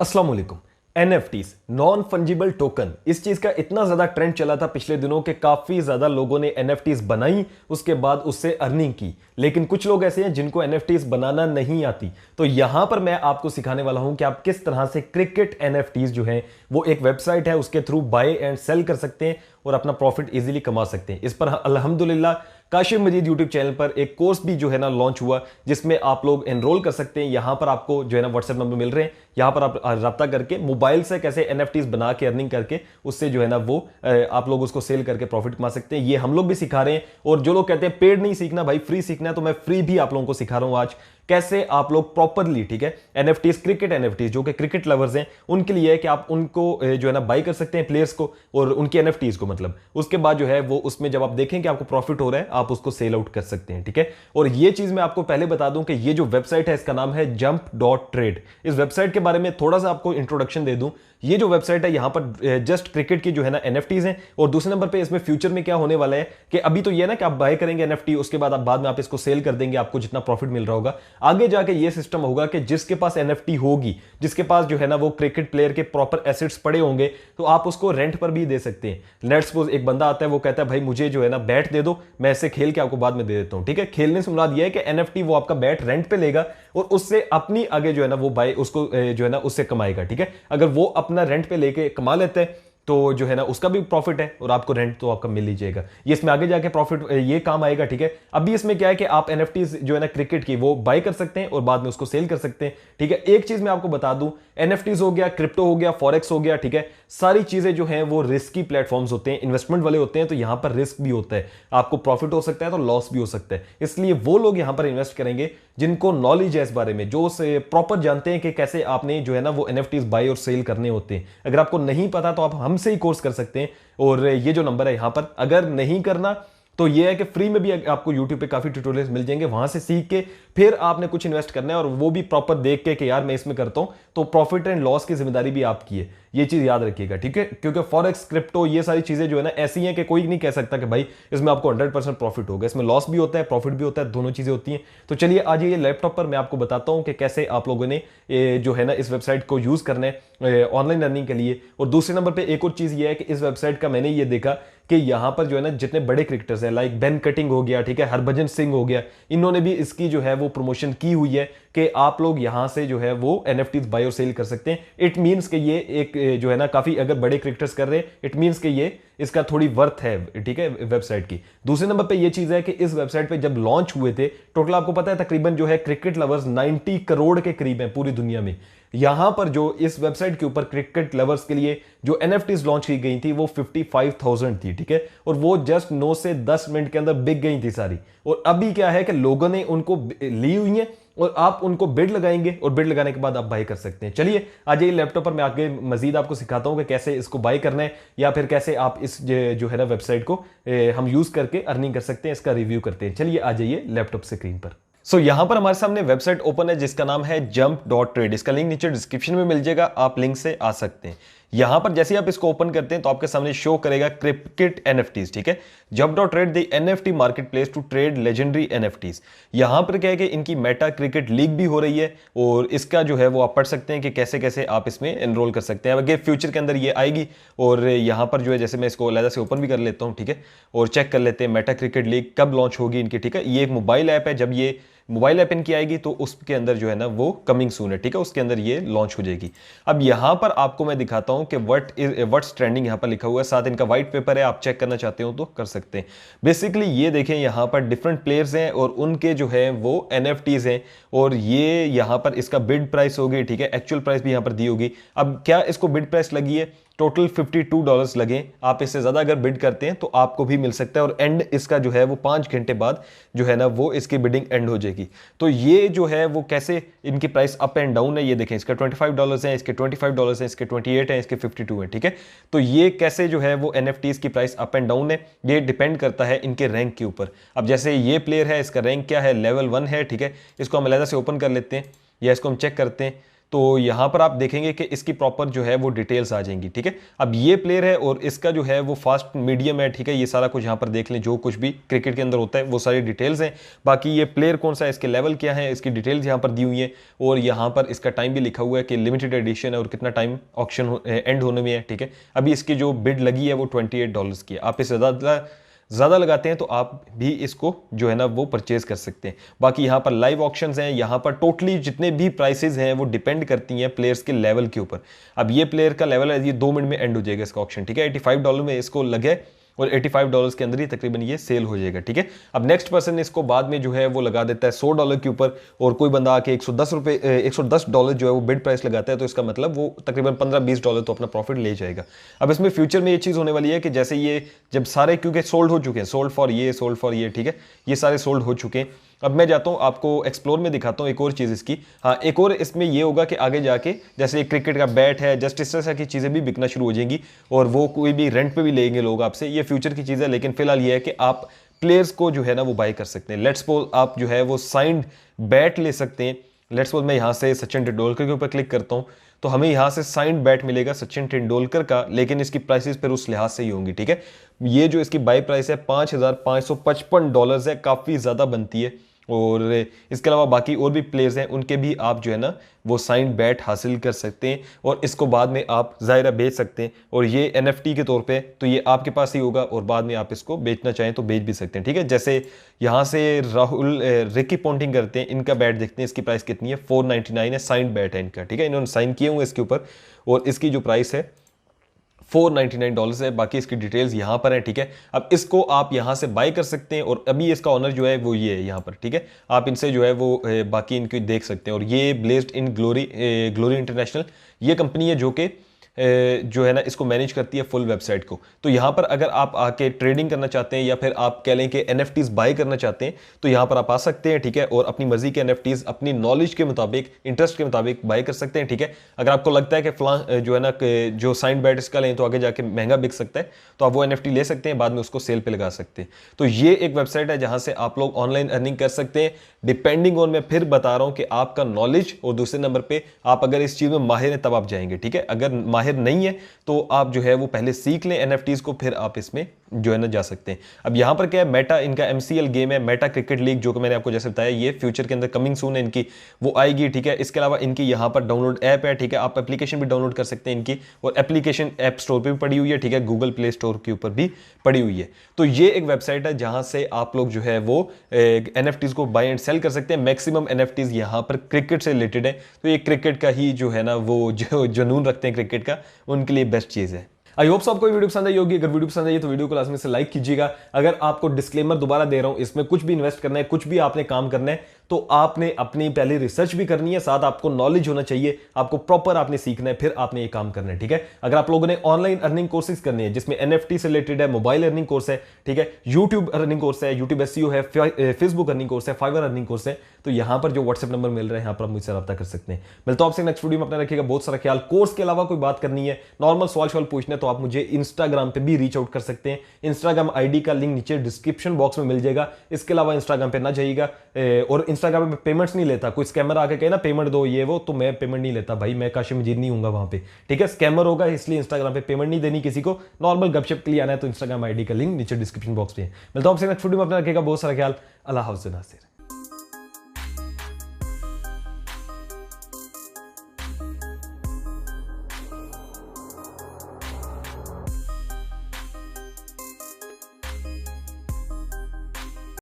अस्सलाम वालेकुम। NFTs non fungible token, इस चीज का इतना ज्यादा ट्रेंड चला था पिछले दिनों के काफी ज्यादा लोगों ने NFTs बनाई, उसके बाद उससे अर्निंग की। लेकिन कुछ लोग ऐसे हैं जिनको NFTs बनाना नहीं आती। तो यहां पर मैं आपको सिखाने वाला हूं कि आप किस तरह से क्रिकेट NFTs जो है वो एक वेबसाइट है उसके थ्रू बाय एंड सेल कर सकते हैं और अपना प्रॉफिट इजीली कमा सकते हैं। इस पर अल्हम्दुलिल्लाह काशिफ मजीद यूट्यूब चैनल पर एक कोर्स भी जो है ना लॉन्च हुआ, जिसमें आप लोग एनरोल कर सकते हैं। यहां पर आपको जो है ना व्हाट्सएप नंबर मिल रहे हैं, यहां पर आप रब्ता करके मोबाइल से कैसे NFTs बना के अर्निंग करके उससे जो है ना वो आप लोग उसको सेल करके प्रॉफिट कमा सकते हैं। ये हम लोग भी सिखा रहे हैं। और जो लोग कहते हैं पेड नहीं सीखना भाई, फ्री सीखना है, तो मैं फ्री भी आप लोगों को सिखा रहा हूं आज कैसे आप लोग प्रॉपरली, ठीक है, NFTs क्रिकेट NFTs जो कि क्रिकेट लवर्स हैं उनके लिए है कि आप उनको जो है ना बाई कर सकते हैं प्लेयर्स को और उनके NFTs को। मतलब उसके बाद जो है वो उसमें जब आप देखें कि आपको प्रॉफिट हो रहा है आप उसको सेल आउट कर सकते हैं, ठीक है। और ये चीज मैं आपको पहले बता दूं कि ये जो वेबसाइट है इसका नाम है jump.trade। इस वेबसाइट के बारे में थोड़ा सा आपको इंट्रोडक्शन दे दूं। ये जो वेबसाइट है यहां पर जस्ट क्रिकेट की जो है ना NFTs हैं, और दूसरे नंबर पे इसमें फ्यूचर में क्या होने वाला है कि अभी तो ये ना कि आप बाय करेंगे NFT, उसके बाद आप बाद में आप इसको सेल कर देंगे, आपको जितना प्रॉफिट मिल रहा होगा। आगे जाके ये सिस्टम होगा कि जिसके पास NFT होगी, जिसके पास जो है ना वो क्रिकेट प्लेयर के प्रॉपर एसेट्स पड़े होंगे, तो आप उसको रेंट पर भी दे सकते हैं। लेट्स सपोज एक बंदा आता है, वो कहता है भाई मुझे जो है ना बैट दे दो, मैं इससे खेल के आपको बाद में दे देता हूं, ठीक है। खेलने से मुराद ये है कि NFT वो आपका बैट रेंट पे लेगा और उससे अपनी आगे जो है ना वो बाय उसको जो है ना उससे कमाएगा, ठीक है। अगर वो अपना रेंट पे लेके कमा लेते हैं तो जो है ना उसका भी प्रॉफिट है और आपको रेंट तो आपका मिल ही जाएगा। ये इसमें आगे जाके प्रॉफिट ये काम आएगा, ठीक है। अभी इसमें क्या है कि आप NFTs जो है ना क्रिकेट की वो बाय कर सकते हैं और बाद में उसको सेल कर सकते हैं, ठीक है। एक चीज मैं आपको बता दूं, NFTs हो गया, क्रिप्टो हो गया, फॉरेक्स हो गया, ठीक है, सारी चीजें जो हैं वो रिस्की प्लेटफॉर्म्स होते हैं, इन्वेस्टमेंट वाले होते हैं। तो यहां पर रिस्क भी होता है, आपको प्रॉफिट हो सकता है तो लॉस भी हो सकता है। इसलिए वो लोग यहां पर इन्वेस्ट करेंगे जिनको नॉलेज है इस बारे में, जो प्रॉपर जानते हैं कि कैसे आपने जो है ना वो NFTs बाय और सेल करने होते हैं। अगर आपको नहीं पता तो आप हमसे ही कोर्स कर सकते हैं। और ये जो नंबर है यहां पर, अगर नहीं करना तो ये है कि फ्री में भी आपको YouTube पे काफी ट्यूटोरियल्स मिल जाएंगे, वहां से सीख के फिर आपने कुछ इन्वेस्ट करना है और वो भी प्रॉपर देख के कि यार मैं इसमें करता हूं, तो प्रॉफिट एंड लॉस की जिम्मेदारी भी आपकी है। ये चीज याद रखिएगा, ठीक है। क्योंकि फॉरेक्स, क्रिप्टो, ये सारी चीजें जो है ना ऐसी हैं कि कोई नहीं कह सकता कि भाई इसमें आपको 100% प्रॉफिट होगा। इसमें लॉस भी होता है, प्रॉफिट भी होता है, दोनों चीजें होती हैं। तो चलिए आज ये लैपटॉप पर मैं आपको बताता हूं कि कैसे आप लोगों ने जो है ना इस वेबसाइट को यूज करना है ऑनलाइन अर्निंग के लिए। और दूसरे नंबर पे एक और चीज ये है कि इस वेबसाइट का मैंने ये देखा कि यहां पर जो है ना जितने बड़े क्रिकेटर्स हैं, लाइक बेन कटिंग हो गया, ठीक है, हरभजन सिंह हो गया, इन्होंने भी इसकी जो है वो प्रमोशन की हुई है कि आप लोग यहां से जो है वो NFTs बाय और सेल कर सकते हैं। इट मींस कि ये एक जो है ना काफी अगर बड़े क्रिकेटर्स कर रहे हैं, इट मींस कि ये इसका थोड़ी वर्थ है, ठीक है, वेबसाइट की। दूसरे नंबर पे ये चीज है कि इस वेबसाइट पे जब लॉन्च हुए थे, टोटल आपको पता है तकरीबन जो है क्रिकेट लवर्स 90 करोड़ के करीब हैं पूरी दुनिया में। यहां पर जो इस वेबसाइट के ऊपर क्रिकेट लवर्स के लिए जो NFTs लॉन्च की गई थी वो 55,000 थी, ठीक है। और वो जस्ट 9 से 10 मिनट के अंदर बिक गई थी सारी। और अभी क्या है कि लोगों ने उनको ली हुई है और आप उनको बिड लगाएंगे और बिड लगाने के बाद आप बाय कर सकते हैं। चलिए आज ये लैपटॉप पर मैं आगे मजीद आपको सिखाता हूं कि कैसे इसको बाय करना है, या फिर कैसे आप इस जो है ना वेबसाइट को हम यूज करके अर्निंग कर सकते हैं। इसका रिव्यू करते हैं। चलिए आ जाइए लैपटॉप स्क्रीन पर। यहां पर हमारे सामने वेबसाइट ओपन है जिसका नाम है jump.trade। इसका लिंक नीचे डिस्क्रिप्शन में मिल जाएगा, आप लिंक से आ सकते हैं। यहां पर जैसे आप इसको ओपन करते हैं तो आपके सामने शो करेगा क्रिकेट NFTs, ठीक है। jump.trade the NFT marketplace to trade legendary NFTs। यहां पर क्या है कि इनकी मेटा क्रिकेट लीग भी हो रही है और इसका जो है वो आप पढ़ सकते हैं कि कैसे कैसे आप इसमें एनरोल कर सकते हैं। अगर फ्यूचर के अंदर ये आएगी और यहां पर जो है जैसे मैं इसको अलग से ओपन भी कर लेता हूं, ठीक है, और चेक कर लेते हैं मेटा क्रिकेट लीग कब लॉन्च होगी इनकी, ठीक है। ये एक मोबाइल ऐप है, जब ये मोबाइल ऐप इनकी आएगी तो उसके अंदर जो है ना वो कमिंग सून है, ठीक है, उसके अंदर ये लॉन्च हो जाएगी। अब यहां पर आपको मैं दिखाता हूं कि व्हाट्स ट्रेंडिंग यहां पर लिखा हुआ है, साथ इनका व्हाइट पेपर है, आप चेक करना चाहते हो तो कर सकते हैं। बेसिकली ये देखें यहां पर डिफरेंट प्लेयर्स हैं और उनके जो है वो NFTs हैं और ये यहां पर इसका बिड प्राइस होगी, ठीक है, एक्चुअल प्राइस भी यहां पर दी होगी। अब क्या इसको बिड प्राइस लगी है, टोटल $52 लगे। आप इससे ज्यादा अगर बिड करते हैं तो आपको भी मिल सकता है और एंड इसका जो है वो 5 घंटे बाद जो है ना वो इसकी बिडिंग एंड हो जाएगी। तो ये जो है वो कैसे इनकी प्राइस अप एंड डाउन है, ये देखें, इसका $25 है, इसके $25 है, इसके 28 है, इसके 52 है, ठीक है। तो ये कैसे जो है वो NFTs की प्राइस अप एंड डाउन है, ये डिपेंड करता है इनके रैंक के ऊपर। अब जैसे ये प्लेयर है, इसका रैंक क्या है, लेवल 1 है, ठीक है। इसको हम अलग से ओपन कर लेते हैं या इसको हम चेक करते हैं। तो यहां पर आप देखेंगे कि इसकी प्रॉपर जो है वो डिटेल्स आ जाएंगी, ठीक है। अब ये प्लेयर है और इसका जो है वो फास्ट मीडियम है, ठीक है। ये सारा कुछ यहां पर देख लें, जो कुछ भी क्रिकेट के अंदर होता है वो सारी डिटेल्स हैं। बाकी ये प्लेयर कौन सा है, इसके लेवल क्या है, इसकी डिटेल्स यहां पर दी हुई है और यहां पर इसका टाइम भी लिखा हुआ है कि लिमिटेड एडिशन है और कितना टाइम ऑक्शन एंड होने में है, ठीक है। अभी इसकी जो बिड लगी है वो $28 की है। आप इससे ज़्यादा लगाते हैं तो आप भी इसको जो है ना वो परचेज कर सकते हैं। बाकी यहाँ पर लाइव ऑक्शंस हैं, यहाँ पर टोटली जितने भी प्राइसेस हैं वो डिपेंड करती हैं प्लेयर्स के लेवल के ऊपर। अब ये प्लेयर का लेवल है, ये 2 मिनट में एंड हो जाएगा इसका ऑक्शन, ठीक है। $85 में इसको लगे और $85 के अंदर ही तकरीबन ये सेल हो जाएगा, ठीक है। अब नेक्स्ट पर्सन इसको बाद में जो है वो लगा देता है $100 के ऊपर और कोई बंदा आके $110 जो है वो बिड प्राइस लगाता है, तो इसका मतलब वो तकरीबन $15-20 तो अपना प्रॉफिट ले जाएगा। अब इसमें फ्यूचर में ये चीज़ होने वाली है कि जैसे ये जब सारे, क्योंकि सोल्ड हो चुके हैं, सोल्ड फॉर ये, ठीक है, ये सारे सोल्ड हो चुके हैं। अब मैं जाता हूं आपको एक्सप्लोर में दिखाता हूं एक और चीज़ इसकी। हाँ, एक और इसमें ये होगा कि आगे जाके जैसे क्रिकेट का बैट है, जस्ट इस तरह की चीज़ें भी बिकना शुरू हो जाएंगी और वो कोई भी रेंट पे भी लेंगे लोग आपसे। ये फ्यूचर की चीज़ है, लेकिन फिलहाल ये है कि आप प्लेयर्स को जो है ना वो बाय कर सकते हैं। लेट्स सपोज आप जो है वो साइंड बैट ले सकते हैं। लेट्स सपोज मैं यहाँ से सचिन तेंदुलकर के ऊपर क्लिक करता हूँ तो हमें यहाँ से साइंड बैट मिलेगा सचिन तेंदुलकर का, लेकिन इसकी प्राइसेस फिर उस लिहाज से ही होंगी, ठीक है। ये जो इसकी बाय प्राइस है $5,555 है, काफ़ी ज़्यादा बनती है। और इसके अलावा बाकी और भी प्लेयर्स हैं, उनके भी आप जो है ना वो साइन बैट हासिल कर सकते हैं और इसको बाद में आप ज़ाहिरा बेच सकते हैं। और ये NFT के तौर पे तो ये आपके पास ही होगा और बाद में आप इसको बेचना चाहें तो बेच भी सकते हैं, ठीक है। जैसे यहाँ से राहुल रिकी पॉन्टिंग करते हैं, इनका बैट देखते हैं, इसकी प्राइस कितनी है, 499 है, साइन बैट है इनका, ठीक है। इन्होंने साइन किए हुए इसके ऊपर और इसकी जो प्राइस है $499 है। बाकी इसकी डिटेल्स यहाँ पर है, ठीक है। अब इसको आप यहाँ से बाय कर सकते हैं और अभी इसका ऑनर जो है वो ये है यहाँ पर, ठीक है। आप इनसे जो है वो बाकी इनकी देख सकते हैं। और ये ब्लेस्ड इन ग्लोरी इंटरनेशनल ये कंपनी है जो कि जो है ना इसको मैनेज करती है फुल वेबसाइट को। तो यहाँ पर अगर आप आके ट्रेडिंग करना चाहते हैं या फिर आप कह लें कि NFTs बाय करना चाहते हैं तो यहाँ पर आप आ सकते हैं, ठीक है। और अपनी मर्जी के NFTs अपनी नॉलेज के मुताबिक, इंटरेस्ट के मुताबिक बाय कर सकते हैं, ठीक है। अगर आपको लगता है कि फलां जो है ना जो साइन बैट इसका लें तो आगे जाके महंगा बिक सकता है तो आप वो NFT ले सकते हैं, बाद में उसको सेल पे लगा सकते हैं। तो ये एक वेबसाइट है जहाँ से आप लोग ऑनलाइन अर्निंग कर सकते हैं, डिपेंडिंग ऑन, मैं फिर बता रहा हूँ कि आपका नॉलेज, और दूसरे नंबर पे आप अगर इस चीज़ में माहिर हैं तब आप जाएंगे, ठीक है। अगर माहिर नहीं है तो आप जो है वो पहले सीख लें NFTs को, फिर आप इसमें जो है ना जा सकते हैं। अब यहां पर क्या है, मेटा इनका MCL गेम है, मेटा क्रिकेट लीग, जो कि मैंने आपको जैसे बताया ये फ्यूचर के अंदर कमिंग सून है इनकी, वो आएगी, ठीक है। इसके अलावा इनकी यहां पर डाउनलोड ऐप है, ठीक है। आप एप्लीकेशन भी डाउनलोड कर सकते हैं इनकी, और एप्लीकेशन ऐप स्टोर पे भी पड़ी हुई है, ठीक है। गूगल प्ले स्टोर के ऊपर भी पड़ी हुई है। तो ये एक वेबसाइट है जहां से आप लोग जो है वो NFTs को बाय एंड सेल कर सकते हैं। मैक्सिमम NFTs यहां पर क्रिकेट से रिलेटेड है, तो ये क्रिकेट का ही जो है ना वो जो जुनून रखते हैं क्रिकेट का, उनके लिए बेस्ट चीज है। आई होप आपको वीडियो पसंद आई होगी। अगर वीडियो पसंद आई तो वीडियो को लाजमी से लाइक कीजिएगा। अगर आपको डिस्क्लेमर दोबारा दे रहा हूं, इसमें कुछ भी इन्वेस्ट करना है, कुछ भी आपने काम करना है, तो आपने अपनी पहले रिसर्च भी करनी है, साथ आपको नॉलेज होना चाहिए, आपको प्रॉपर आपने सीखना है, फिर आपने ये काम करना है, ठीक है। अगर आप लोगों ने ऑनलाइन अर्निंग कोर्सेज करनी है जिसमें NFT से रिलेटेड है, मोबाइल अर्निंग कोर्स है, ठीक है, यूट्यूब अर्निंग कोर्स है, यूट्यूब SEO है, फेसबुक अर्निंग कोर्स है, फाइवर अर्निंग कोर्स है, तो यहां पर जो व्हाट्सएप नंबर मिल रहा है यहां पर आप मुझसे रब्ता कर सकते हैं। मिलता हूं आपसे नेक्स्ट वीडियो में, अपना रखिएगा बहुत सारा ख्याल। कोर्स के अलावा कोई बात करनी है, नॉर्मल सवाल पूछना है तो आप मुझे इंस्टाग्राम पे भी रीच आउट कर सकते हैं। इंस्टाग्राम ID का लिंक नीचे डिस्क्रिप्शन बॉक्स में मिल जाएगा। इसके अलावा इंस्टाग्राम पे ना जाइएगा, और इंस्टाग्राम पे पेमेंट्स नहीं लेता। कोई स्कैमर आके कहे ना पेमेंट दो ये वो, तो मैं पेमेंट नहीं लेता भाई, मैं काशिम मजीद नहीं हूंगा वहां पे, ठीक है। स्कैमर होगा, इसलिए इंस्टाग्राम पे पेमेंट नहीं देनी किसी को। नॉर्मल गपशप के लिए आना है तो इंस्टाग्राम ID का लिंक नीचे डिस्क्रिप्शन बॉक्स पे है। मिलता हूं आपसे नेक्स्ट वीडियो में, अपना रखिएगा बहुत सारा ख्याल। अल्लाह हाफ़िज़ नासिर।